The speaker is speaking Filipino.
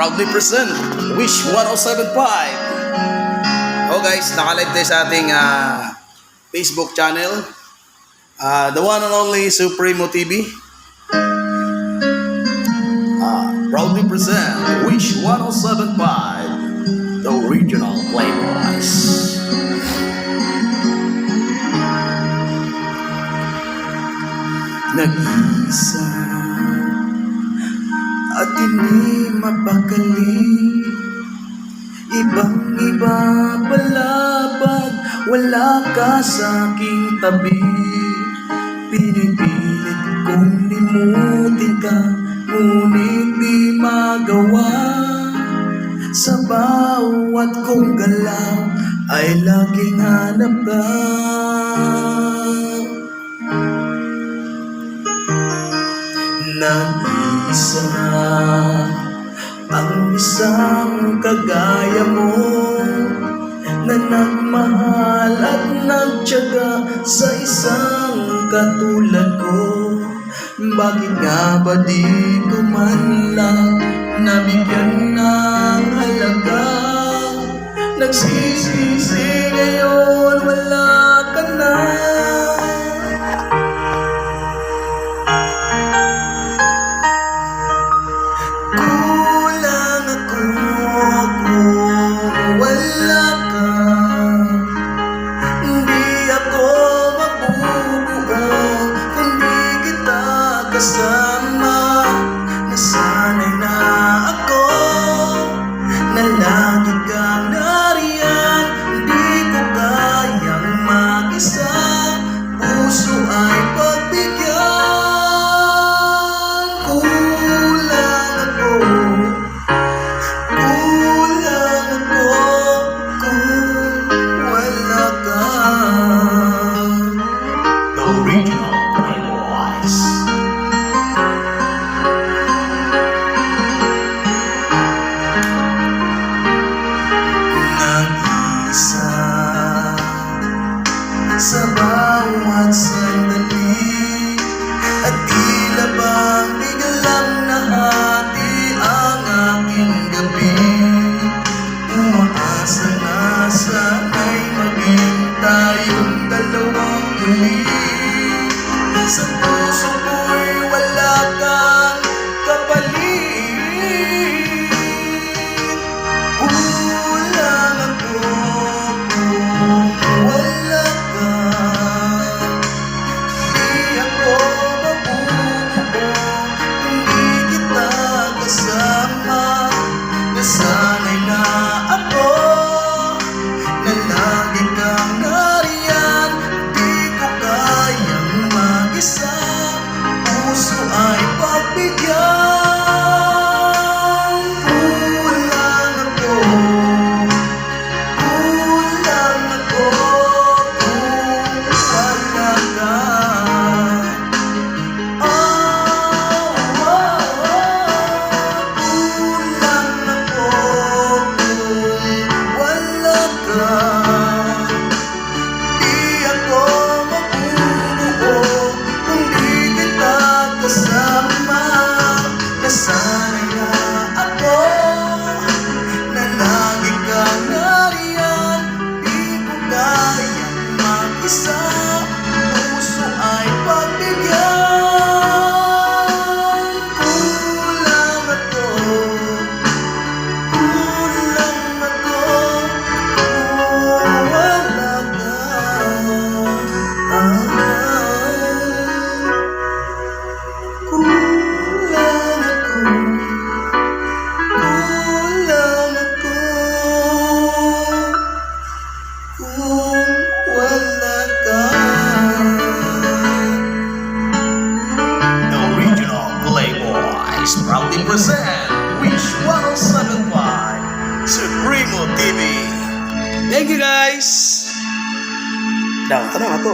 proudly present Wish 1075. Oh guys, nakalive tayo sa ating Facebook channel, the one and only Supremo TV. Proudly present Wish 1075, the original Playboys. Nag-iisa at hindi mapakali, ibang-iba pala pag wala ka sa aking tabi. Pinipilit kong limutin ka, ngunit di magawa. Sa bawat kong galaw ay laging hanap ka. Nag-iisa ang isang kagaya mo, na nagmahal at nagtiyaga sa isang katulad ko. Bakit nga ba di ko man lang nabigyan ng halaga? Nagsisisi ngayon, wala ka na. Kulang ako kung wala ka. Hindi ako mabubuo kung di kita kasama. Nasanay na ako na lagi kang nariyan. Hindi ko kayang mag-isa, puso ay pagbigyan. Kulang ako kung wala ka. The original Playboys. Nag-iisa sa bawat sandali, at tila bang biglang nahati ang aking gabi. Umaasa na sana'y maging tayong dalawang muli. Sa puso ko'y wala kang kapalit. Kulang ako kung wala ka. Di ako mabubuo kung di kita kasama. Nasanay na ako na lagi kang nariyan. Di ko kayang mag-isa, puso ay pagbigyan. Kulang ako kung wala ka. Kulang ako kung wala ka. Di ako mabubuo kung di kita kasama. Nasanay na ako na lagi kang nariyan. Di ko kayang mag-isa, puso ay pagbigyan. Kulang ako kung wala ka. Kulang ako kung wala ka. The original Playboys proudly present Wish 1075, Supremo TV. Thank you guys. Daw, tara nga to.